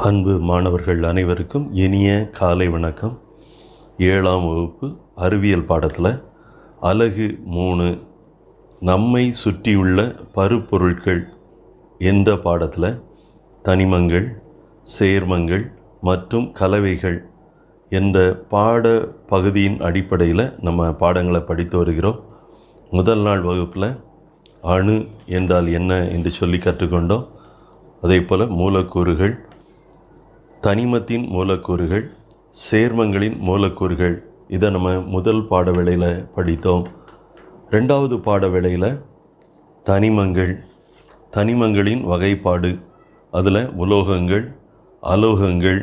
அன்பு மாணவர்கள் அனைவருக்கும் இனிய காலை வணக்கம். 7ஆம் வகுப்பு அறிவியல் பாடத்தில் அலகு 3 நம்மை சுற்றியுள்ள பருப்பொருட்கள் என்ற பாடத்தில் தனிமங்கள், சேர்மங்கள் மற்றும் கலவைகள் என்ற பாட பகுதியின் அடிப்படையில் நம்ம பாடங்களை படித்து வருகிறோம். முதல் நாள் வகுப்பில் அணு என்றால் என்ன என்று சொல்லி கற்றுக்கொண்டோம். அதே போல் மூலக்கூறுகள், தனிமத்தின் மூலக்கூறுகள், சேர்மங்களின் மூலக்கூறுகள், இதை நம்ம முதல் பாட வேளையில் படித்தோம். ரெண்டாவது பாட வேளையில் தனிமங்களின் வகைப்பாடு, அதில் உலோகங்கள், அலோகங்கள்,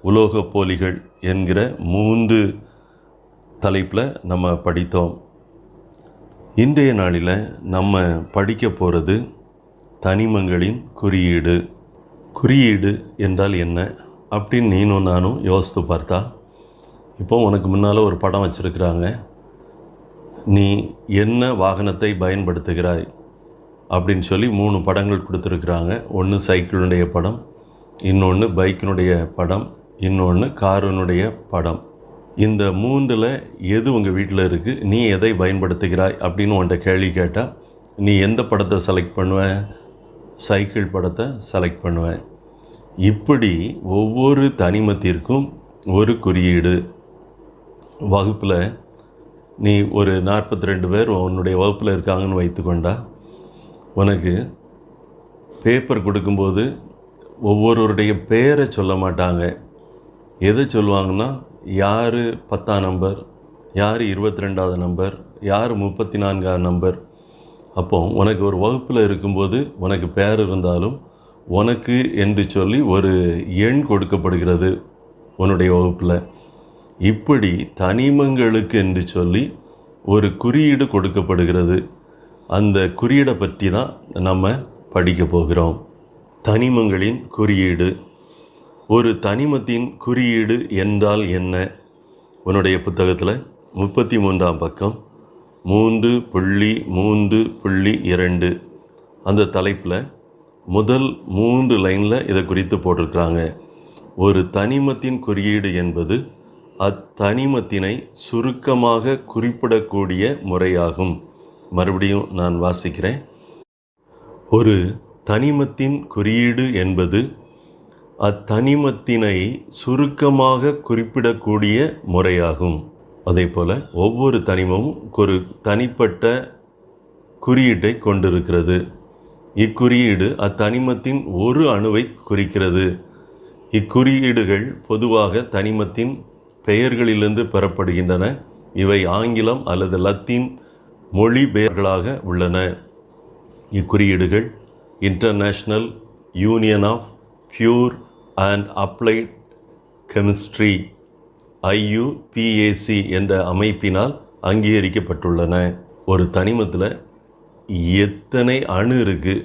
உலோகப் போலிகள் என்கிற 3 தலைப்பில் நம்ம படித்தோம். இன்றைய நாளில் நம்ம படிக்க போகிறது தனிமங்களின் குறியீடு. குறியீடு என்றால் என்ன அப்படின்னு நீனும் நானும் யோசித்து பார்த்தா, இப்போ உனக்கு முன்னால் ஒரு படம் வச்சுருக்கிறாங்க. நீ என்ன வாகனத்தை பயன்படுத்துகிறாய் அப்படின்னு சொல்லி 3 படங்கள் கொடுத்துருக்குறாங்க. ஒன்று சைக்கிளுடைய படம், இன்னொன்று பைக்கினுடைய படம், இன்னொன்று காரினுடைய படம். இந்த 3ல் எது உங்கள் வீட்டில் இருக்குது, நீ எதை பயன்படுத்துகிறாய் அப்படின்னு உன்கிட்ட கேள்வி கேட்டால் நீ எந்த படத்தை செலக்ட் பண்ணுவேன்? சைக்கிள் படத்தை செலக்ட் பண்ணுவேன். இப்படி ஒவ்வொரு தனிமத்திற்கும் ஒரு குறியீடு. வகுப்பில் நீ ஒரு 42 பேர் உன்னுடைய வகுப்பில் இருக்காங்கன்னு வைத்துக்கொண்டா, உனக்கு பேப்பர் கொடுக்கும்போது ஒவ்வொருவருடைய பேரை சொல்ல மாட்டாங்க. எதை சொல்லுவாங்கன்னா, யார் 10ஆம் நம்பர், யார் 22வது நம்பர், யார் 34ஆம் நம்பர். அப்போ உனக்கு ஒரு வகுப்பில் இருக்கும்போது உனக்கு பேர் இருந்தாலும் உனக்கு என்று சொல்லி ஒரு எண் கொடுக்கப்படுகிறது உன்னுடைய வகுப்பில். இப்படி தனிமங்களுக்கு என்று சொல்லி ஒரு குறியீடு கொடுக்கப்படுகிறது. அந்த குறியீடை பற்றி தான் நம்ம படிக்க போகிறோம். தனிமங்களின் குறியீடு. ஒரு தனிமத்தின் குறியீடு என்றால் என்ன? உன்னுடைய புத்தகத்தில் 33ஆம் பக்கம் 3.3.2 அந்த தலைப்பில் முதல் 3 லைனில் இதை குறித்து போட்டிருக்கிறாங்க. ஒரு தனிமத்தின் குறியீடு என்பது அத்தனிமத்தினை சுருக்கமாக குறிப்பிடக்கூடிய முறையாகும். மறுபடியும் நான் வாசிக்கிறேன். ஒரு தனிமத்தின் குறியீடு என்பது அத்தனிமத்தினை சுருக்கமாக குறிப்பிடக்கூடிய முறையாகும். அதே போல் ஒவ்வொரு தனிமமும் ஒரு தனிப்பட்ட குறியீட்டை கொண்டிருக்கிறது. இக்குறியீடு அத்தனிமத்தின் ஒரு அணுவை குறிக்கிறது. இக்குறியீடுகள் பொதுவாக தனிமத்தின் பெயர்களிலிருந்து பெறப்படுகின்றன. இவை ஆங்கிலம் அல்லது லத்தீன் மொழி பெயர்களாக உள்ளன. இக்குறியீடுகள் international union of pure and applied chemistry IUPAC என்ற அமைப்பினால் அங்கீகரிக்கப்பட்டுள்ளன. ஒரு தனிமத்தில் எத்தனை அணு இருக்குது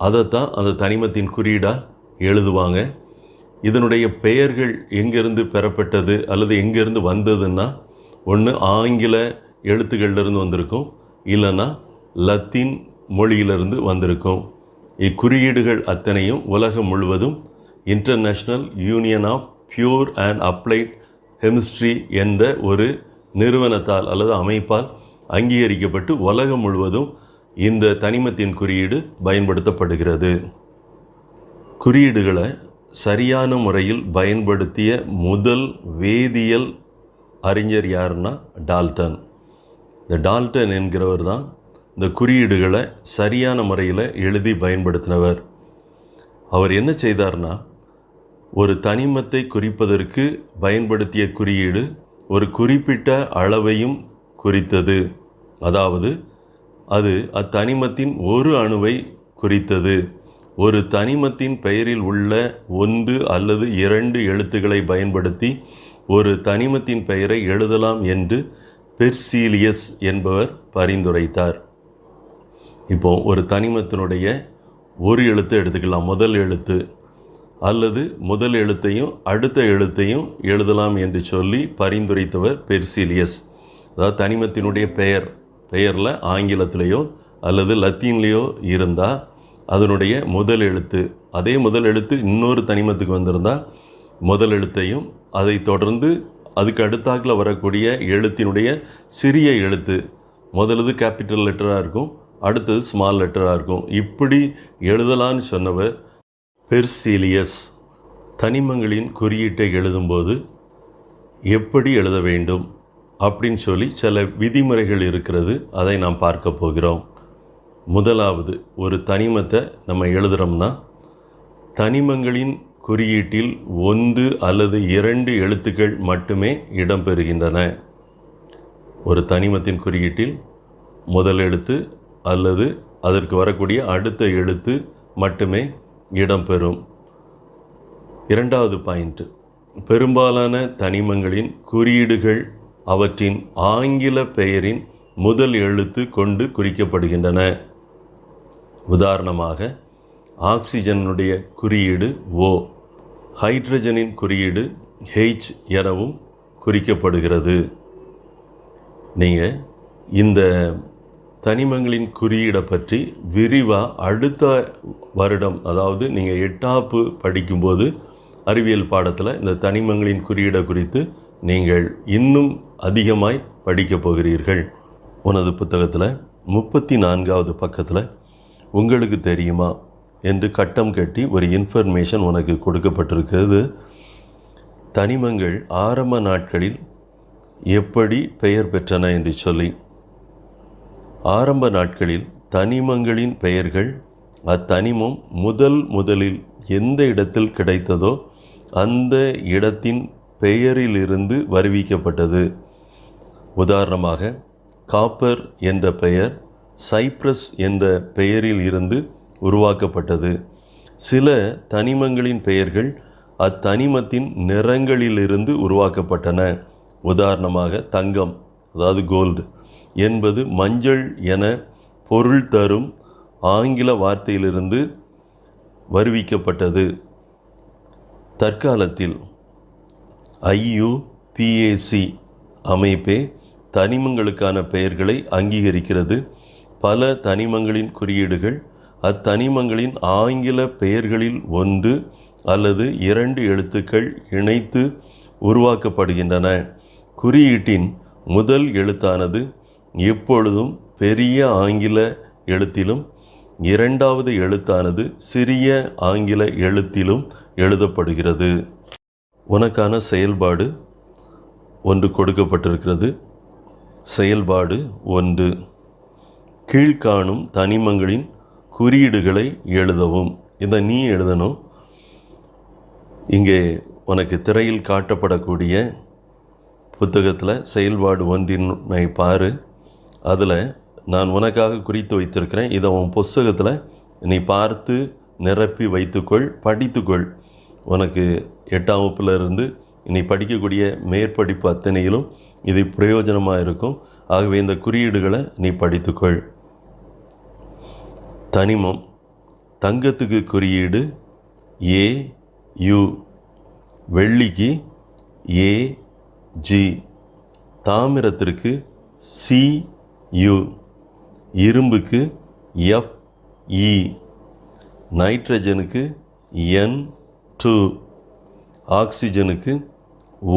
அதைத்தான் அந்த தனிமத்தின் குறியீடாக எழுதுவாங்க. இதனுடைய பெயர்கள் எங்கேருந்து பெறப்பட்டது அல்லது எங்கேருந்து வந்ததுன்னா, ஒன்று ஆங்கில எழுத்துக்களிலிருந்து வந்திருக்கும், இல்லைன்னா லத்தீன் மொழியிலிருந்து வந்திருக்கும். இக்குறியீடுகள் அத்தனையும் உலகம் முழுவதும் international union of pure and applied chemistry என்ற ஒரு நிறுவனத்தால் அல்லது அமைப்பால் அங்கீகரிக்கப்பட்டு உலகம் முழுவதும் இந்த தனிமத்தின் குறியீடு பயன்படுத்தப்படுகிறது. குறியீடுகளை சரியான முறையில் பயன்படுத்திய முதல் வேதியியல் அறிஞர் யாருன்னா டால்டன். இந்த டால்டன் என்கிறவர் தான் இந்த குறியீடுகளை சரியான முறையில் எழுதி பயன்படுத்தினவர். அவர் என்ன செய்தார்னா, ஒரு தனிமத்தை குறிப்பதற்கு பயன்படுத்திய குறியீடு ஒரு குறிப்பிட்ட அளவையும் குறித்தது. அதாவது அது அத்தனிமத்தின் ஒரு அணுவை குறித்தது. ஒரு தனிமத்தின் பெயரில் உள்ள 1 அல்லது 2 எழுத்துக்களை பயன்படுத்தி ஒரு தனிமத்தின் பெயரை எழுதலாம் என்று பெர்சீலியஸ் என்பவர் பரிந்துரைத்தார். இப்போ ஒரு தனிமத்தினுடைய ஒரு எழுத்தை எடுத்துக்கலாம், முதல் எழுத்து, அல்லது முதல் எழுத்தையும் அடுத்த எழுத்தையும் எழுதலாம் என்று சொல்லி பரிந்துரைத்தவர் பெர்சீலியஸ். அதாவது தனிமத்தினுடைய பெயரில் ஆங்கிலத்திலேயோ அல்லது லத்தீன்லேயோ இருந்தால் அதனுடைய முதல் எழுத்து அதே முதல் எழுத்து இன்னொரு தனிமத்துக்கு வந்திருந்தால் முதல் எழுத்தையும் அதை தொடர்ந்து அதுக்கு அடுத்தாக்கில் வரக்கூடிய எழுத்தினுடைய சிறிய எழுத்து முதலது கேபிட்டல் லெட்டராக இருக்கும், அடுத்தது ஸ்மால் லெட்டராக இருக்கும். இப்படி எழுதலான்னு சொன்னவர் பெர்சிலியஸ். தனிமங்களின் குறியீட்டை எழுதும்போது எப்படி எழுத வேண்டும் அப்படின்னு சொல்லி சில விதிமுறைகள் இருக்கிறது. அதை நாம் பார்க்க போகிறோம். முதலாவது, ஒரு தனிமத்தை நம்ம எழுதுகிறோம்னா தனிமங்களின் குறியீட்டில் 1 அல்லது 2 எழுத்துக்கள் மட்டுமே இடம்பெறுகின்றன. ஒரு தனிமத்தின் குறியீட்டில் முதல் எழுத்து அல்லது அதற்கு வரக்கூடிய அடுத்த எழுத்து மட்டுமே இடம்பெறும். இரண்டாவது பாயிண்ட், பெரும்பாலான தனிமங்களின் குறியீடுகள் அவற்றின் ஆங்கில பெயரின் முதல் எழுத்து கொண்டு குறிக்கப்படுகின்றன. உதாரணமாக, ஆக்சிஜனுடைய குறியீடு O, ஹைட்ரஜனின் குறியீடு H எனவும் குறிக்கப்படுகிறது. நீங்கள் இந்த தனிமங்களின் குறியீடை பற்றி விரிவாக அடுத்த வருடம், அதாவது நீங்கள் 8ஆப்பு படிக்கும்போது அறிவியல் பாடத்தில் இந்த தனிமங்களின் குறியீடை குறித்து நீங்கள் இன்னும் அதிகமாய் படிக்கப் போகிறீர்கள். உனது புத்தகத்தில் 34வது பக்கத்தில் உங்களுக்கு தெரியுமா என்று கட்டம் கட்டி ஒரு இன்ஃபர்மேஷன் உனக்கு கொடுக்கப்பட்டிருக்கிறது. தனிமங்கள் ஆரம்ப நாட்களில் எப்படி பெயர் பெற்றன என்று சொல்லி. ஆரம்ப நாட்களில் தனிமங்களின் பெயர்கள் அத்தனிமம் முதலில் எந்த இடத்தில் கிடைத்ததோ அந்த இடத்தின் பெயரிலிருந்து வருவிக்கப்பட்டது. உதாரணமாக, காப்பர் என்ற பெயர் சைப்ரஸ் என்ற பெயரில் இருந்து உருவாக்கப்பட்டது. சில தனிமங்களின் பெயர்கள் அத்தனிமத்தின் நிறங்களிலிருந்து உருவாக்கப்பட்டன. உதாரணமாக, தங்கம், அதாவது கோல்டு என்பது மஞ்சள் என பொருள் தரும் ஆங்கில வார்த்தையிலிருந்து வருவிக்கப்பட்டது. தற்காலத்தில் IUPAC அமைப்பே தனிமங்களுக்கான பெயர்களை அங்கீகரிக்கிறது. பல தனிமங்களின் குறியீடுகள் அத்தனிமங்களின் ஆங்கில பெயர்களில் 1 அல்லது 2 எழுத்துக்கள் இணைத்து உருவாக்கப்படுகின்றன. குறியீட்டின் முதல் எழுத்தானது எப்பொழுதும் பெரிய ஆங்கில எழுத்திலும் இரண்டாவது எழுத்தானது சிறிய ஆங்கில எழுத்திலும் எழுதப்படுகிறது. உனக்கான செயல்பாடு ஒன்று கொடுக்கப்பட்டிருக்கிறது. செயல்பாடு 1, கீழ்காணும் தனிமங்களின் குறியீடுகளை எழுதவும். இதை நீ எழுதணும். இங்கே உனக்கு திரையில் காட்டப்படக்கூடிய புத்தகத்தில் செயல்பாடு 1 பாரு. அதில் நான் உனக்காக குறித்து வைத்திருக்கிறேன். இதை உன் புத்தகத்தில் நீ பார்த்து நிரப்பி வைத்துக்கொள், படித்துக்கொள். உனக்கு 8ஆம் வகுப்பிலிருந்து நீ படிக்கக்கூடிய மேற்படிப்பு அத்தனையிலும் இது பிரயோஜனமாக இருக்கும். ஆகவே இந்த குறியீடுகளை நீ படித்துக்கொள். தனிமம். தங்கத்துக்கு குறியீடு AU, வெள்ளிக்கு AG, தாமிரத்திற்கு CU, இரும்புக்கு FE, நைட்ரஜனுக்கு N2, ஆக்சிஜனுக்கு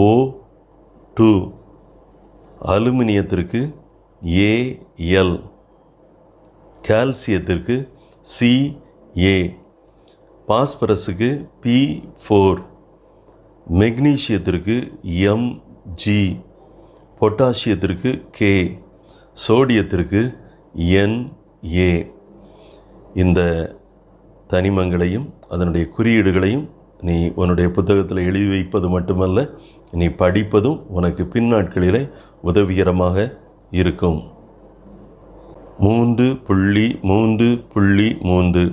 O2, அலுமினியத்திற்கு AL, கால்சியத்திற்கு CA, பாஸ்பரஸுக்கு P4, மெக்னீசியத்திற்கு Mg, பொட்டாசியத்திற்கு K, சோடியத்திற்கு Na. இந்த தனிமங்களையும் அதனுடைய குறியீடுகளையும் நீ உன்னுடைய புத்தகத்தில் எழுதி வைப்பது மட்டுமல்ல, நீ படிப்பதும் உனக்கு பின்னாட்களிலே உதவிகரமாக இருக்கும். 3.3.3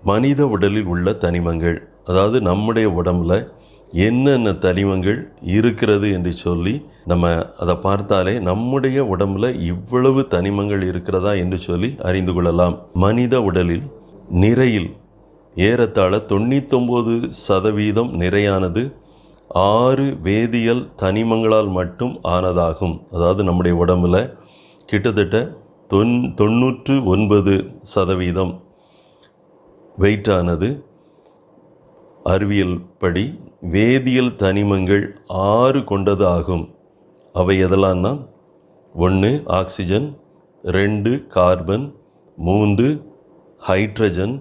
மனித உடலில் உள்ள தனிமங்கள். அதாவது நம்முடைய உடம்பில் என்னென்ன தனிமங்கள் இருக்கிறது என்று சொல்லி நம்ம அதை பார்த்தாலே நம்முடைய உடம்பில் இவ்வளவு தனிமங்கள் இருக்கிறதா என்று சொல்லி அறிந்து கொள்ளலாம். மனித உடலில் நிறையில் ஏறத்தாழ 99% நிறையானது 6 வேதியியல் தனிமங்களால் மட்டும் ஆனதாகும். அதாவது நம்முடைய உடம்பில் கிட்டத்தட்ட 99% வெயிட்டானது அறிவியல் படி வேதியியல் தனிமங்கள் 6 கொண்டது ஆகும். அவை எதெல்லாம்னா 1 oxygen, 2 carbon, 3 hydrogen,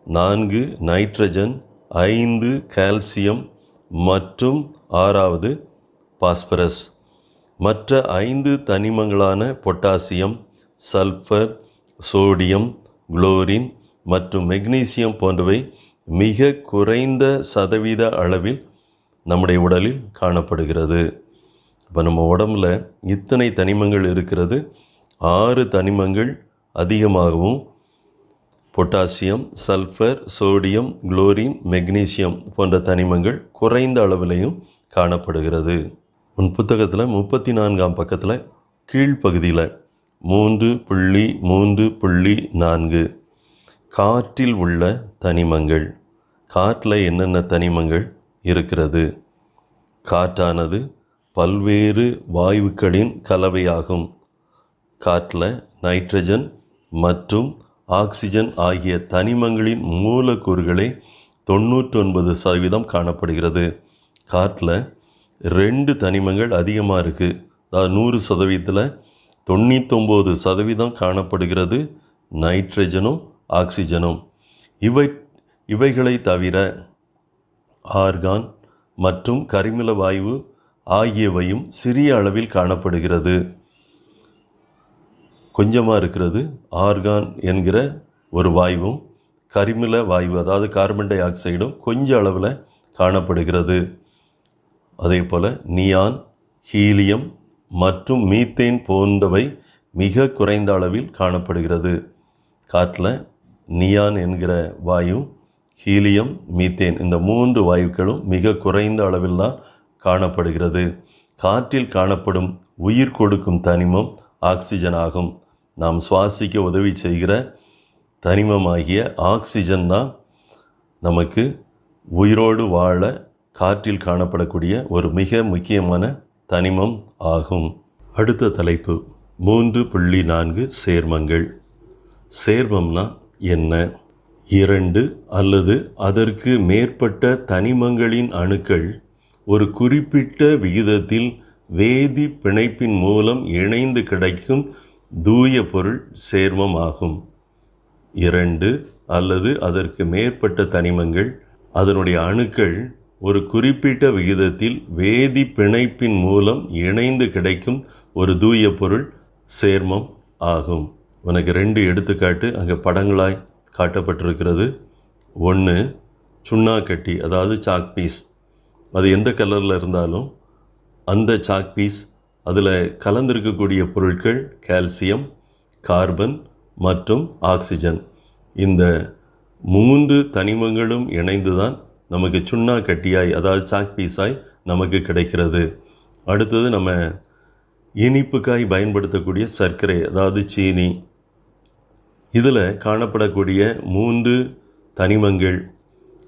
4 nitrogen, 5 calcium மற்றும் 6வது பாஸ்பரஸ். மற்ற 5 தனிமங்களான பொட்டாசியம், சல்ஃபர், சோடியம், குளோரின் மற்றும் மெக்னீசியம் போன்றவை மிக குறைந்த சதவீத அளவில் நம்முடைய உடலில் காணப்படுகிறது. இப்போ நம்ம உடம்புல இத்தனை தனிமங்கள் இருக்கிறது. 6 தனிமங்கள் அதிகமாகவும் potassium, sulphur, sodium, chlorine, magnesium போன்ற தனிமங்கள் குறைந்த அளவிலையும் காணப்படுகிறது. உன் புத்தகத்தில் 34ஆம் பக்கத்தில் கீழ்ப்பகுதியில் 3.3.4 காற்றில் உள்ள தனிமங்கள். காற்றில் என்னென்ன தனிமங்கள் இருக்கிறது? காற்றானது பல்வேறு வாயுக்களின் கலவையாகும். காற்றில் நைட்ரஜன் மற்றும் ஆக்சிஜன் ஆகிய தனிமங்களின் மூலக்கூறுகளே 99% காணப்படுகிறது. காற்றில் 2 தனிமங்கள் அதிகமாக இருக்குது. அதாவது 100%ல் 99% காணப்படுகிறது நைட்ரஜனும் ஆக்சிஜனும். இவைகளை தவிர ஆர்கான் மற்றும் கரிமல வாயு ஆகியவையும் சிறிய அளவில் காணப்படுகிறது. கொஞ்சமாக இருக்கிறது ஆர்கான் என்கிற ஒரு வாயுவும், கரிமல வாயு அதாவது கார்பன் டை ஆக்சைடும் கொஞ்சம் அளவில் காணப்படுகிறது. அதே போல் நியான், ஹீலியம் மற்றும் மீத்தேன் போன்றவை மிக குறைந்த அளவில் காணப்படுகிறது. காற்றில் நியான் என்கிற வாயு, ஹீலியம், மீத்தேன் இந்த 3 வாயுக்களும் மிக குறைந்த அளவில் தான் காணப்படுகிறது. காற்றில் காணப்படும் உயிர் கொடுக்கும் தனிமம் ஆக்சிஜன் ஆகும். நாம் சுவாசிக்க உதவி செய்கிற தனிமமாகிய ஆக்சிஜன் தான் நமக்கு உயிரோடு வாழ காற்றில் காணப்படக்கூடிய ஒரு மிக முக்கியமான தனிமம் ஆகும். அடுத்த தலைப்பு 3.4 சேர்மங்கள். சேர்மம்னா என்ன? 2 அல்லது அதற்கு மேற்பட்ட தனிமங்களின் அணுக்கள் ஒரு குறிப்பிட்ட விகிதத்தில் வேதி பிணைப்பின் மூலம் இணைந்து கிடைக்கும் தூய பொருள் சேர்மம் ஆகும். 2 அல்லது அதற்கு மேற்பட்ட தனிமங்கள் அதனுடைய அணுக்கள் ஒரு குறிப்பிட்ட விகிதத்தில் வேதி பிணைப்பின் மூலம் இணைந்து கிடைக்கும் ஒரு தூய பொருள் சேர்மம் ஆகும். உனக்கு 2 எடுத்துக்காட்டு அங்கே படங்களாய் காட்டப்பட்டிருக்கிறது. 1 சுண்ணாக்கட்டி அதாவது சாக் பீஸ். அது எந்த கலரில் இருந்தாலும் அந்த சாக் பீஸ் அதில் கலந்திருக்கக்கூடிய பொருட்கள் கால்சியம், கார்பன் மற்றும் ஆக்சிஜன். இந்த 3 தனிமங்களும் இணைந்து தான் நமக்கு சுண்ணாக்கட்டியாய் அதாவது சாக் பீஸாய் நமக்கு கிடைக்கிறது. அடுத்தது நம்ம இனிப்புக்காய் பயன்படுத்தக்கூடிய சர்க்கரை அதாவது சீனி. இதில் காணப்படக்கூடிய 3 தனிமங்கள்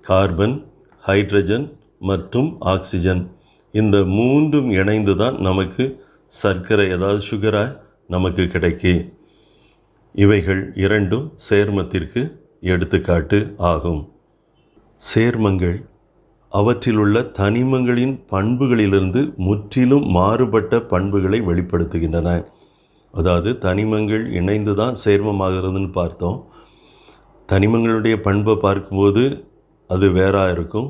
கார்பன், ஹைட்ரஜன் மற்றும் ஆக்சிஜன். இந்த 3ம் இணைந்து தான் நமக்கு சர்க்கரை அதாவது சுகராக நமக்கு கிடைக்கு. இவைகள் 2ம் சேர்மத்திற்கு எடுத்துக்காட்டு ஆகும். சேர்மங்கள் அவற்றிலுள்ள தனிமங்களின் பண்புகளிலிருந்து முற்றிலும் மாறுபட்ட பண்புகளை வெளிப்படுத்துகின்றன. அதாவது தனிமங்கள் இணைந்து தான் சேர்மமாகிறதுன்னு பார்த்தோம். தனிமங்களுடைய பண்பை பார்க்கும்போது அது வேறாக இருக்கும்.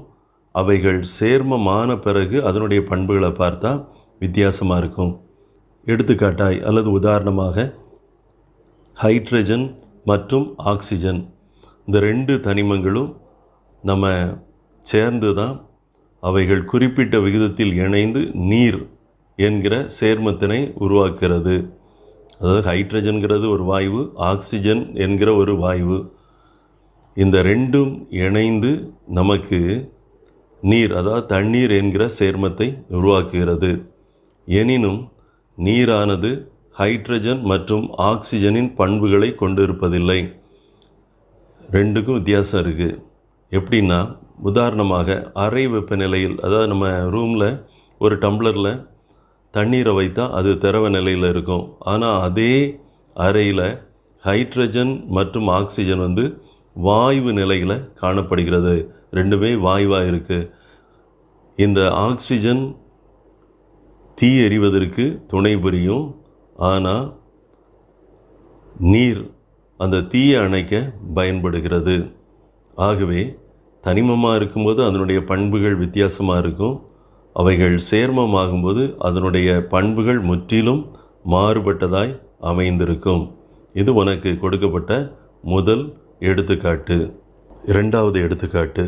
அவைகள் சேர்மமான பிறகு அதனுடைய பண்புகளை பார்த்தா வித்தியாசமாக இருக்கும். எடுத்துக்காட்டாய் அல்லது உதாரணமாக ஹைட்ரஜன் மற்றும் ஆக்சிஜன் இந்த 2 தனிமங்களும் நம்ம சேர்ந்து தான் அவைகள் குறிப்பிட்ட விகிதத்தில் இணைந்து நீர் என்கிற சேர்மத்தினை உருவாக்குகிறது. அதாவது ஹைட்ரஜன்கிறது ஒரு வாயு, ஆக்சிஜன் என்கிற ஒரு வாயு. இந்த 2ம் இணைந்து நமக்கு நீர் அதாவது தண்ணீர் என்கிற சேர்மத்தை உருவாக்குகிறது. எனினும் நீரானது ஹைட்ரஜன் மற்றும் ஆக்சிஜனின் பண்புகளை கொண்டு இருப்பதில்லை. 2க்கும் வித்தியாசம் இருக்குது. எப்படின்னா உதாரணமாக அறை வெப்பநிலையில் அதாவது நம்ம ரூமில் ஒரு டம்ளரில் தண்ணீரை வைத்தா அது திரவ நிலையில் இருக்கும். ஆனால் அதே அறையில் ஹைட்ரஜன் மற்றும் ஆக்சிஜன் வாயு நிலையில் காணப்படுகிறது. ரெண்டுமே வாயுவாக இருக்குது. இந்த ஆக்சிஜன் தீ எரிவதற்கு துணை புரியும். ஆனால் நீர் அந்த தீயை அணைக்க பயன்படுகிறது. ஆகவே தனிமமாக இருக்கும்போது அதனுடைய பண்புகள் வித்தியாசமாக இருக்கும். அவைகள் சேர்மமாகும்போது அதனுடைய பண்புகள் முற்றிலும் மாறுபட்டதாய் அமைந்திருக்கும். இது உனக்கு கொடுக்கப்பட்ட முதல் எடுத்துக்காட்டு. இரண்டாவது எடுத்துக்காட்டு,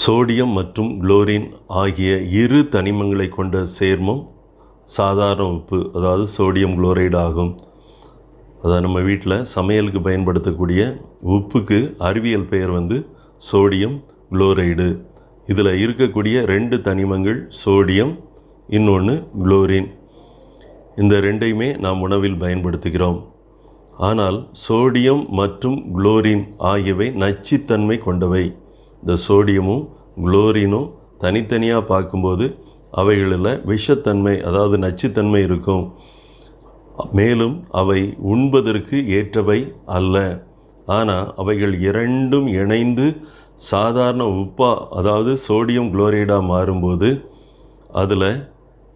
சோடியம் மற்றும் குளோரின் ஆகிய இரு தனிமங்களை கொண்ட சேர்மம் சாதாரண உப்பு, அதாவது சோடியம் குளோரைடு ஆகும். அதாவது நம்ம வீட்டில் சமையலுக்கு பயன்படுத்தக்கூடிய உப்புக்கு அறிவியல் பெயர் சோடியம் குளோரைடு. இதில் இருக்கக்கூடிய ரெண்டு தனிமங்கள் சோடியம், இன்னொன்று குளோரின். இந்த ரெண்டையுமே நாம் உணவில் பயன்படுத்துகிறோம். ஆனால் சோடியம் மற்றும் குளோரின் ஆகியவை நச்சுத்தன்மை கொண்டவை. இந்த சோடியமும் குளோரினும் தனித்தனியாக பார்க்கும்போது அவைகளில் விஷத்தன்மை, அதாவது நச்சுத்தன்மை இருக்கும். மேலும் அவை உண்பதற்கு ஏற்றவை அல்ல. ஆனால் அவைகள் இரண்டும் இணைந்து சாதாரண உப்பாக, அதாவது சோடியம் குளோரைடாக மாறும்போது அதில்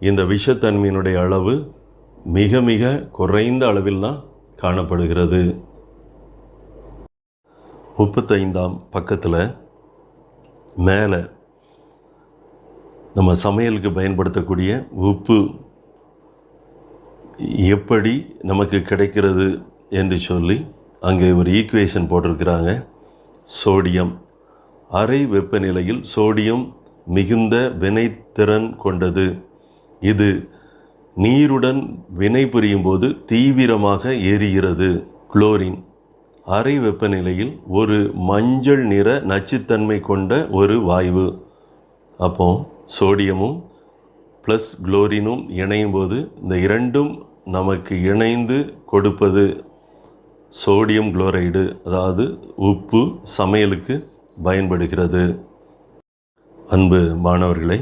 இந்த விஷத்தன்மையினுடைய அளவு மிக மிக குறைந்த அளவில் தான் காணப்படுகிறது. 35ஆம் பக்கத்தில் மேலே நம்ம சமையலுக்கு பயன்படுத்தக்கூடிய உப்பு எப்படி நமக்கு கிடைக்கிறது என்று சொல்லி அங்கே ஒரு ஈக்குவேஷன் போட்டிருக்கிறாங்க. சோடியம் அறை வெப்பநிலையில் சோடியம் மிகுந்த வினைத்திறன் கொண்டது. இது நீருடன் வினை புரியும் போது தீவிரமாக எரிகிறது. குளோரின் அறை வெப்பநிலையில் ஒரு மஞ்சள் நிற நச்சுத்தன்மை கொண்ட ஒரு வாயு. அப்போ சோடியமும் ப்ளஸ் குளோரினும் இணையும் போது இந்த இரண்டும் நமக்கு இணைந்து கொடுப்பது சோடியம் குளோரைடு, அதாவது உப்பு சமையலுக்கு பயன்படுகிறது. அன்பு மாணவர்களே,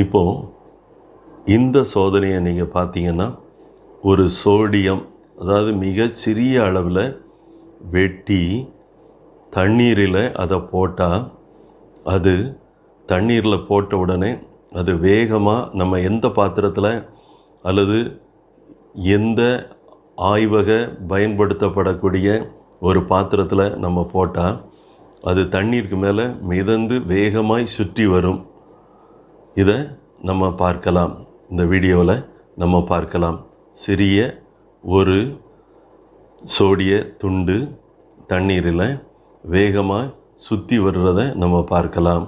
இப்போது இந்த சோதனையை நீங்கள் பார்த்தீங்கன்னா ஒரு சோடியம், அதாவது மிக சிறிய அளவில் வெட்டி தண்ணீரில் அதை போட்டால் அது தண்ணீரில் போட்ட உடனே அது வேகமாக நம்ம எந்த பாத்திரத்தில் அல்லது எந்த ஆய்வக பயன்படுத்தப்படக்கூடிய ஒரு பாத்திரத்தில் நம்ம போட்டால் அது தண்ணீருக்கு மேலே மிதந்து வேகமாய் சுற்றி வரும். இதை நம்ம பார்க்கலாம், இந்த வீடியோவில் நம்ம பார்க்கலாம். சிறிய ஒரு சோடிய துண்டு தண்ணீரில் வேகமாக சுற்றி வர்றதை நம்ம பார்க்கலாம்.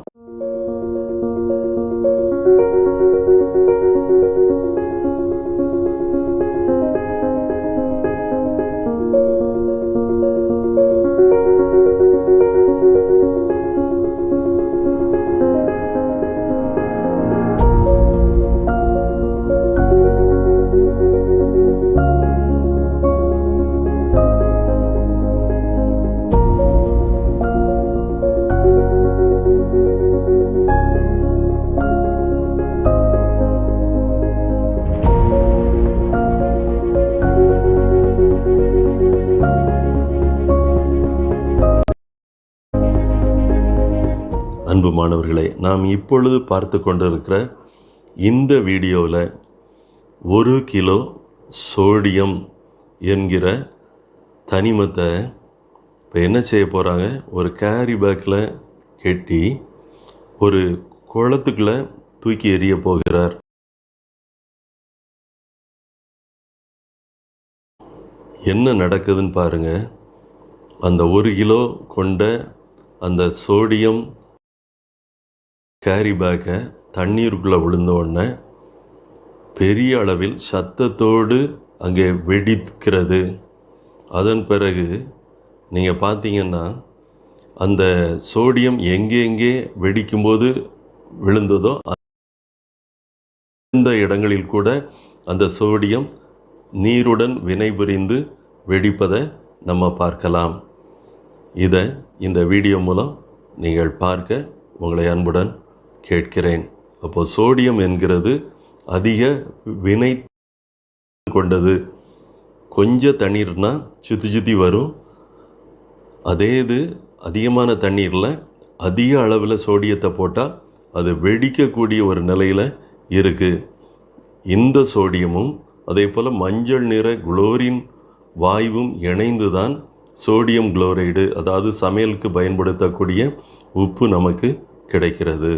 அன்பு மாணவர்களே, நாம் இப்பொழுது பார்த்து கொண்டிருக்கிற இந்த வீடியோவில் 1 கிலோ சோடியம் என்கிற தனிமத்தை இப்போ என்ன செய்ய போகிறாங்க, ஒரு கேரி பேக்கில் கட்டி ஒரு குளத்துக்குள்ளே தூக்கி எறிய போகிறார். என்ன நடக்குதுன்னு பாருங்கள். அந்த 1 கிலோ கொண்ட அந்த சோடியம் கேரி பேக்கை தண்ணீருக்குள்ளே விழுந்த உடனே பெரிய அளவில் சத்தத்தோடு அங்கே வெடிக்கிறது. அதன் பிறகு நீங்கள் பார்த்தீங்கன்னா அந்த சோடியம் எங்கெங்கே வெடிக்கும்போது விழுந்ததோ அந்த இடங்களில் கூட அந்த சோடியம் நீருடன் வினைபுரிந்து வெடிப்பதை நம்ம பார்க்கலாம். இதை இந்த வீடியோ மூலம் நீங்கள் பார்க்க உங்களை அன்புடன் கேட்கிறேன். அப்போது சோடியம் என்கிறது அதிக வினை கொண்டது. கொஞ்சம் தண்ணீர்னா சுற்றி சுற்றி வரும். அதே இது அதிகமான தண்ணீரில் அதிக அளவில் சோடியத்தை போட்டால் அது வெடிக்கக்கூடிய ஒரு நிலையில் இருக்குது. இந்த சோடியமும் அதே போல் மஞ்சள் நிற குளோரின் வாயுவும் இணைந்து தான் சோடியம் குளோரைடு, அதாவது சமையலுக்கு பயன்படுத்தக்கூடிய உப்பு நமக்கு கிடைக்கிறது.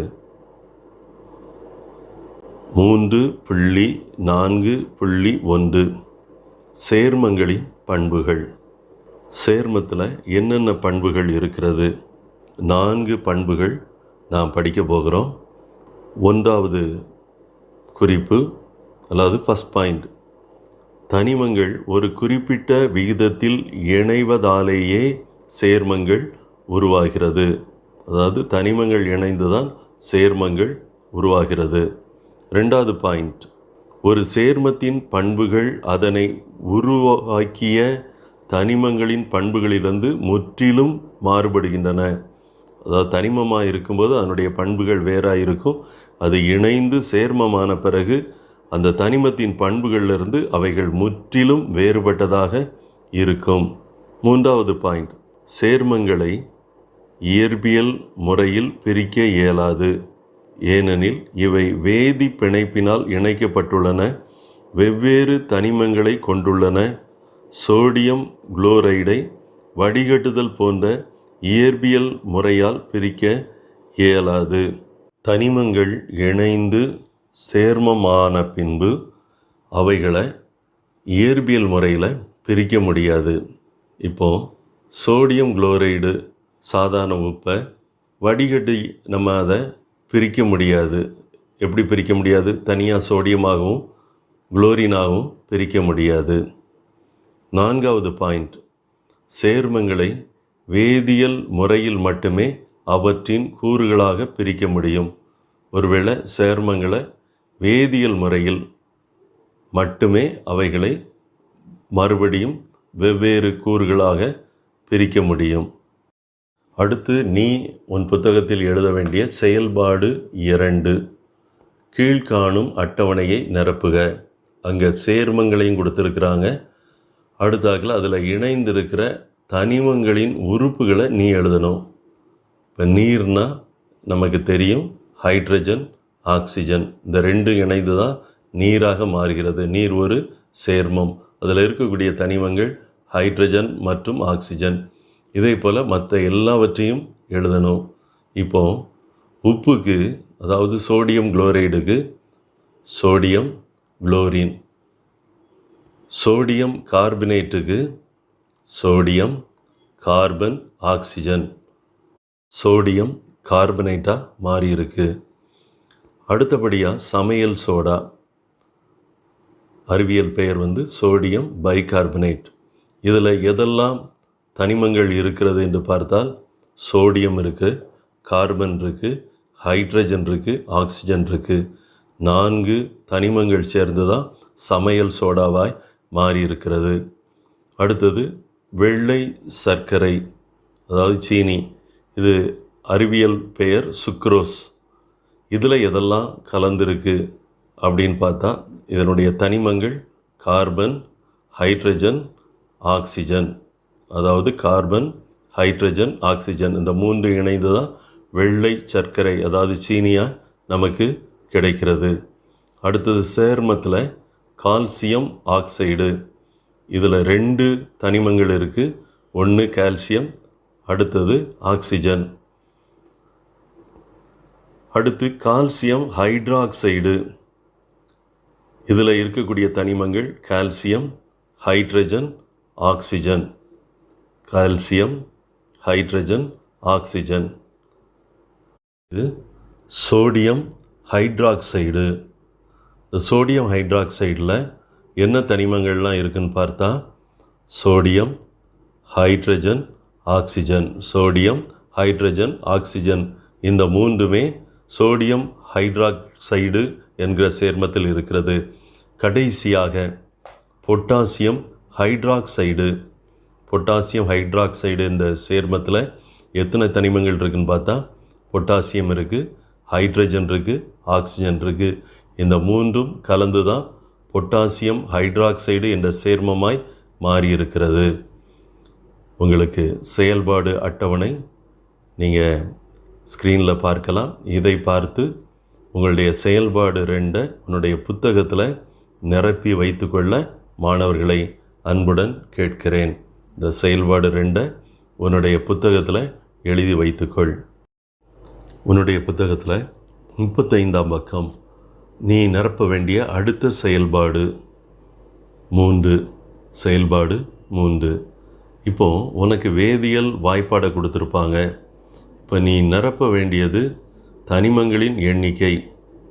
3.4.1 சேர்மங்களின் பண்புகள். சேர்மத்தில் என்னென்ன பண்புகள் இருக்கிறது? 4 பண்புகள் நாம் படிக்க போகிறோம். 1வது குறிப்பு, அதாவது ஃபஸ்ட் பாயிண்ட், தனிமங்கள் ஒரு குறிப்பிட்ட விகிதத்தில் இணைவதாலேயே சேர்மங்கள் உருவாகிறது. அதாவது தனிமங்கள் இணைந்து தான் சேர்மங்கள் உருவாகிறது. 2வது பாயிண்ட், ஒரு சேர்மத்தின் பண்புகள் அதனை உருவாக்கிய தனிமங்களின் பண்புகளிலிருந்து முற்றிலும் மாறுபடுகின்றன. அதாவது தனிமமாக இருக்கும்போது அதனுடைய பண்புகள் வேறாக இருக்கும். அது இணைந்து சேர்மமான பிறகு அந்த தனிமத்தின் பண்புகளிலிருந்து அவைகள் முற்றிலும் வேறுபட்டதாக இருக்கும். 3வது பாயிண்ட், சேர்மங்களை இயற்பியல் முறையில் பிரிக்க இயலாது. ஏனெனில் இவை வேதி பிணைப்பினால் இணைக்கப்பட்டுள்ளன, வெவ்வேறு தனிமங்களை கொண்டுள்ளன. சோடியம் குளோரைடை வடிகட்டுதல் போன்ற இயற்பியல் முறையால் பிரிக்க இயலாது. தனிமங்கள் இணைந்து சேர்மமான பின்பு அவைகளை இயற்பியல் முறையில் பிரிக்க முடியாது. இப்போது சோடியம் குளோரைடு சாதாரண உப்பை வடிகட்டி நம்ம அதை பிரிக்க முடியாது. எப்படி பிரிக்க முடியாது? தனியாக சோடியமாகவும் குளோரினாகவும் பிரிக்க முடியாது. 4வது பாயிண்ட், சேர்மங்களை வேதியியல் முறையில் மட்டுமே அவற்றின் கூறுகளாக பிரிக்க முடியும். ஒருவேளை சேர்மங்களை வேதியியல் முறையில் மட்டுமே அவைகளை மறுபடியும் வெவ்வேறு கூறுகளாக பிரிக்க முடியும். அடுத்து நீ உன் புத்தகத்தில் எழுத வேண்டிய செயல்பாடு 2, கீழ்காணும் அட்டவணையை நிரப்புக. அங்கே சேர்மங்களையும் கொடுத்துருக்குறாங்க. அடுத்தாக்கில் அதில் இணைந்திருக்கிற தனிமங்களின் உறுப்புகளை நீ எழுதணும். இப்போ நீர்னா நமக்கு தெரியும் ஹைட்ரஜன், ஆக்சிஜன், இந்த 2 இணைந்து தான் நீராக மாறுகிறது. நீர் ஒரு சேர்மம். அதில் இருக்கக்கூடிய தனிமங்கள் ஹைட்ரஜன் மற்றும் ஆக்சிஜன். இதே போல் மற்ற எல்லாவற்றையும் எழுதணும். இப்போ உப்புக்கு, அதாவது சோடியம் குளோரைடுக்கு சோடியம் குளோரின், சோடியம் கார்பனேட்டுக்கு சோடியம் கார்பன் ஆக்சிஜன், சோடியம் கார்பனேட்டாக மாறியிருக்கு. அடுத்தபடியாக சமையல் சோடா, அறிவியல் பெயர் சோடியம் பைகார்பனேட். இதில் எதெல்லாம் தனிமங்கள் இருக்கிறது என்று பார்த்தால் சோடியம் இருக்குது, கார்பன் இருக்குது, ஹைட்ரஜன் இருக்குது, ஆக்சிஜன் இருக்குது. 4 தனிமங்கள் சேர்ந்து தான் சமையல் சோடாவாய் மாறியிருக்கிறது. அடுத்தது வெள்ளை சர்க்கரை, அதாவது சீனி. இது அறிவியல் பெயர் சுக்ரோஸ். இதில் எதெல்லாம் கலந்துருக்கு அப்படின்னு பார்த்தா இதனுடைய தனிமங்கள் கார்பன், ஹைட்ரஜன், ஆக்சிஜன். அதாவது கார்பன், ஹைட்ரஜன், ஆக்சிஜன், இந்த 3 இணைந்து தான் வெள்ளை சர்க்கரை, அதாவது சீனியாக நமக்கு கிடைக்கிறது. அடுத்தது சேர்மத்தில் கால்சியம் ஆக்சைடு. இதில் 2 தனிமங்கள் இருக்குது. ஒன்று கால்சியம், அடுத்தது ஆக்சிஜன். அடுத்து கால்சியம் ஹைட்ராக்சைடு. இதில் இருக்கக்கூடிய தனிமங்கள் calcium, hydrogen, oxygen. Calcium, hydrogen, oxygen. இது சோடியம் ஹைட்ராக்சைடு. இந்த சோடியம் ஹைட்ராக்சைடில் என்ன தனிமங்கள்லாம் இருக்குதுன்னு பார்த்தா sodium, hydrogen, oxygen. Sodium, hydrogen, oxygen, இந்த 3மே சோடியம் ஹைட்ராக்சைடு என்கிற சேர்மத்தில் இருக்கிறது. கடைசியாக பொட்டாசியம் ஹைட்ராக்சைடு. பொட்டாசியம் ஹைட்ராக்சைடு இந்த சேர்மத்தில் எத்தனை தனிமங்கள் இருக்குதுன்னு பார்த்தா பொட்டாசியம் இருக்குது, ஹைட்ரஜன் இருக்குது, ஆக்சிஜன் இருக்குது. இந்த 3ம் கலந்து தான் பொட்டாசியம் ஹைட்ராக்சைடு என்ற சேர்மமாய் மாறியிருக்கிறது. உங்களுக்கு செயல்பாடு அட்டவணை நீங்கள் ஸ்க்ரீனில் பார்க்கலாம். இதை பார்த்து உங்களுடைய செயல்பாடு 2 உன்னுடைய புத்தகத்தில் நிரப்பி வைத்துக்கொள்ள மாணவர்களை அன்புடன் கேட்கிறேன். இந்த செயல்பாடு 2 உன்னுடைய புத்தகத்தில் எழுதி வைத்துக்கொள். உன்னுடைய புத்தகத்தில் 35ஆம் பக்கம் நீ நிரப்ப வேண்டிய அடுத்த செயல்பாடு 3. செயல்பாடு 3. இப்போது உனக்கு வேதியியல் வாய்ப்பாடை கொடுத்துருப்பாங்க. இப்போ நீ நிரப்ப வேண்டியது தனிமங்களின் எண்ணிக்கை,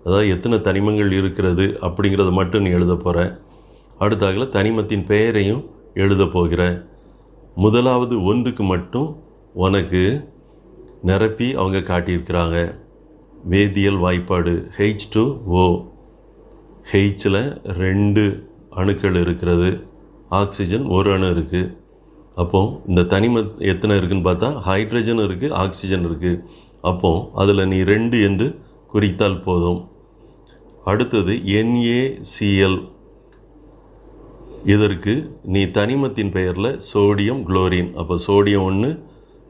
அதாவது எத்தனை தனிமங்கள் இருக்கிறது அப்படிங்கிறத மட்டும் நீ எழுத போகிற. அடுத்தாக்கில் தனிமத்தின் பெயரையும் எழுத போகிற. முதலாவது 1க்கு மட்டும் உனக்கு நிரப்பி அவங்க காட்டியிருக்கிறாங்க. வேதியியல் வாய்ப்பாடு H2O. ஹெச்சில் 2 அணுக்கள் இருக்கிறது, ஆக்சிஜன் 1 அணு இருக்குது. அப்போது இந்த தனிம எத்தனை இருக்குதுன்னு பார்த்தா ஹைட்ரஜன் இருக்குது, ஆக்சிஜன் இருக்குது. அப்போது அதில் நீ 2 என்று குறித்தால் போதும். அடுத்தது NaCl. இதற்கு நீ தனிமத்தின் பெயரில் சோடியம் குளோரின், அப்போ சோடியம் 1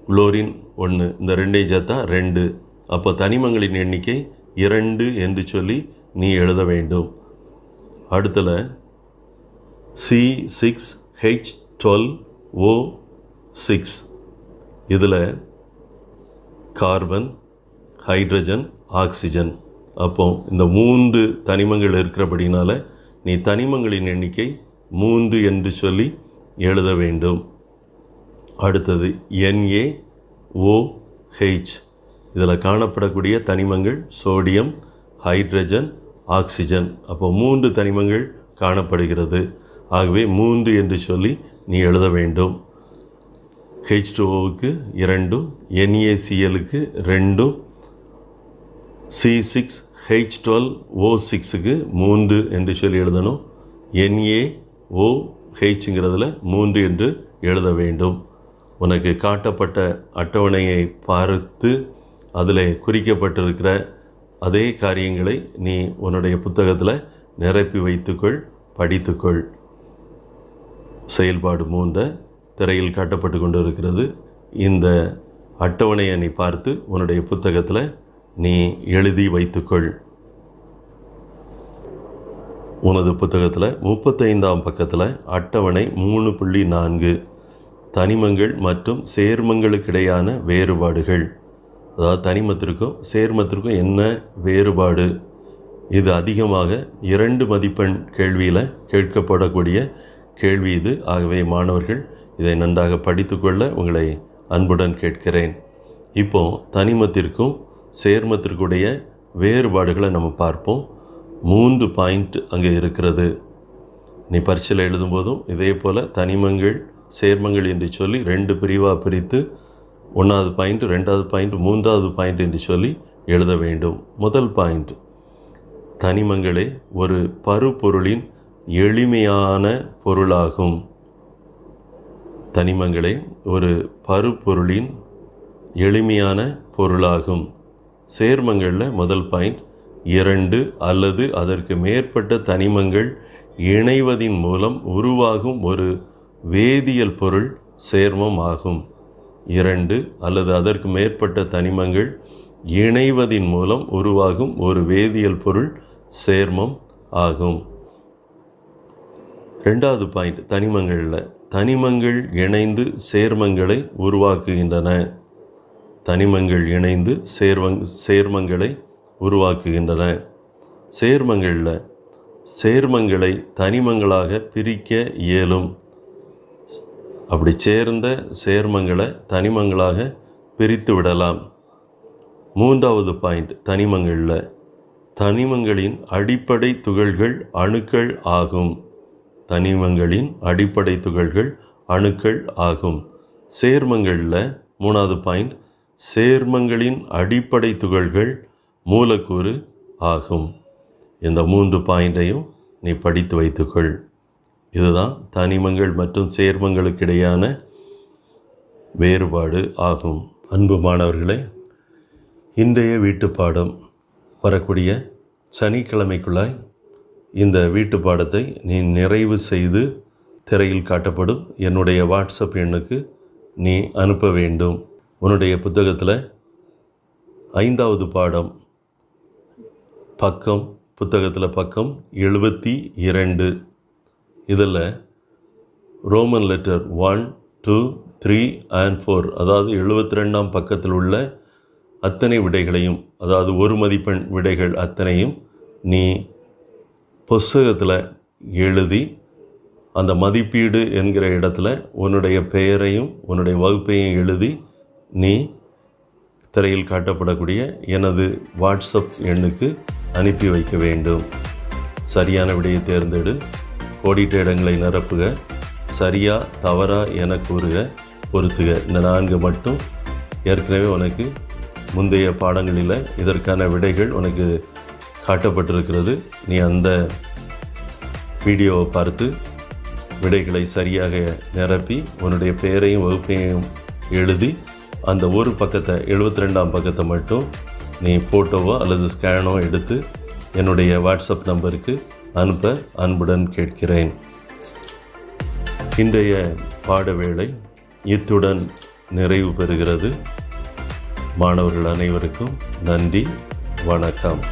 குளோரின் 1, இந்த 2ஐ சேர்த்தா 2. அப்போ தனிமங்களின் எண்ணிக்கை 2 என்று சொல்லி நீ எழுத வேண்டும். அடுத்தல C6H12O6. இதில் கார்பன், ஹைட்ரஜன், ஆக்சிஜன். அப்போ இந்த 3 தனிமங்கள் இருக்கிறபடினால நீ தனிமங்களின் எண்ணிக்கை 3 என்று சொல்லி எழுத வேண்டும். அடுத்தது NaOH. இதில் காணப்படக்கூடிய தனிமங்கள் சோடியம், ஹைட்ரஜன், ஆக்சிஜன். அப்போ 3 தனிமங்கள் காணப்படுகிறது. ஆகவே 3 என்று சொல்லி நீ எழுத வேண்டும். H2Oவுக்கு 2, NaClக்கு 2, C6H12O6க்கு 3 என்று சொல்லி எழுதணும். NaOHங்கிறதுல 3 என்று எழுத வேண்டும். உனக்கு காட்டப்பட்ட அட்டவணையை பார்த்து அதில் குறிக்கப்பட்டிருக்கிற அதே காரியங்களை நீ உன்னுடைய புத்தகத்தில் நிரப்பி வைத்துக்கொள், படித்துக்கொள். செயல்பாடு 3 திரையில் காட்டப்பட்டு கொண்டு இருக்கிறது. இந்த அட்டவணையை நீ பார்த்து உன்னுடைய புத்தகத்தில் நீ எழுதி வைத்துக்கொள். உனது புத்தகத்தில் 35ஆம் பக்கத்தில் அட்டவணை 3.4 தனிமங்கள் மற்றும் சேர்மங்களுக்கிடையான வேறுபாடுகள். அதாவது தனிமத்திற்கும் சேர்மத்திற்கும் என்ன வேறுபாடு, இது அதிகமாக 2 மதிப்பெண் கேள்வியில் கேட்கப்படக்கூடிய கேள்வி இது. ஆகவே மாணவர்கள் இதை நன்றாக படித்துக்கொள்ள உங்களை அன்புடன் கேட்கிறேன். இப்போது தனிமத்திற்கும் சேர்மத்திற்குடைய வேறுபாடுகளை நம்ம பார்ப்போம். 3 பாயிண்ட் அங்கே இருக்கிறது. நீ பரீட்சையில் எழுதும்போதும் இதே போல் தனிமங்கள் சேர்மங்கள் என்று சொல்லி 2 பிரிவாக பிரித்து 1வது பாயிண்ட், 2வது பாயிண்ட், 3வது பாயிண்ட் என்று சொல்லி எழுத வேண்டும். முதல் பாயிண்ட், தனிமங்களே ஒரு பருப்பொருளின் எளிமையான பொருளாகும். தனிமங்களே ஒரு பருப்பொருளின் எளிமையான பொருளாகும். சேர்மங்களில் முதல் பாயிண்ட், 2 அல்லது அதற்கு மேற்பட்ட தனிமங்கள் இணைவதின் மூலம் உருவாகும் ஒரு வேதியியல் பொருள் சேர்மம் ஆகும். 2 அல்லது அதற்கு மேற்பட்ட தனிமங்கள் இணைவதின் மூலம் உருவாகும் ஒரு வேதியியல் பொருள் சேர்மம் ஆகும். 2வது பாயிண்ட், தனிமங்கள் இணைந்து சேர்மங்களை உருவாக்குகின்றன. தனிமங்கள் இணைந்து சேர்மங்களை உருவாக்குகின்றன. சேர்மங்களை தனிமங்களாக பிரிக்க இயலும். அப்படி சேர்ந்த சேர்மங்களை தனிமங்களாக பிரித்து விடலாம். 3வது பாயிண்ட், தனிமங்களின் அடிப்படை துகள்கள் அணுக்கள் ஆகும். தனிமங்களின் அடிப்படை துகள்கள் அணுக்கள் ஆகும். சேர்மங்களில் 3வது பாயிண்ட், சேர்மங்களின் அடிப்படை துகள்கள் மூலக்கூறு ஆகும். இந்த 3 பாயிண்டையும் நீ படித்து வைத்துக்கொள். இதுதான் தனிமங்கள் மற்றும் சேர்மங்களுக்கிடையான வேறுபாடு ஆகும். அன்பு மாணவர்களே, இன்றைய வீட்டுப்பாடம் வரக்கூடிய சனிக்கிழமைக்குள்ளாய் இந்த வீட்டு பாடத்தை நீ நிறைவு செய்து திரையில் காட்டப்படும் என்னுடைய வாட்ஸ்அப் எண்ணுக்கு நீ அனுப்ப வேண்டும். உன்னுடைய புத்தகத்தில் 5வது பாடம் புத்தகத்தில் பக்கம் 72. இதில் ரோமன் லெட்டர் 1, 2, 3 and 4, அதாவது 72ஆம் பக்கத்தில் உள்ள அத்தனை விடைகளையும், அதாவது ஒரு மதிப்பெண் விடைகள் அத்தனையும் நீ புஸ்தகத்தில் எழுதி அந்த மதிப்பீடு என்கிற இடத்துல உன்னுடைய பெயரையும் உன்னுடைய வகுப்பையும் எழுதி நீ திரையில் காட்டப்படக்கூடிய எனது வாட்ஸ்அப் எண்ணுக்கு அனுப்பி வைக்க வேண்டும். சரியான விடையை தேர்ந்தெடு, கோடிட்ட இடங்களை நிரப்புக, சரியா தவறா என கூறுக, பொறுத்துக. இந்த 4 மட்டும் ஏற்கனவே உனக்கு முந்தைய பாடங்களில் இதற்கான விடைகள் உனக்கு காட்டப்பட்டிருக்கிறது. நீ அந்த வீடியோவை பார்த்து விடைகளை சரியாக நிரப்பி உன்னுடைய பெயரையும் வகுப்பையும் எழுதி அந்த ஒரு பக்கத்தை 72ஆம் பக்கத்தை மட்டும் நீ ஃபோட்டோவோ அல்லது ஸ்கேனோ எடுத்து என்னுடைய வாட்ஸ்அப் நம்பருக்கு அனுப்ப அன்புடன் கேட்கிறேன். இன்றைய பாட வேளை இத்துடன் நிறைவு பெறுகிறது. மாணவர்கள் அனைவருக்கும் நன்றி, வணக்கம்.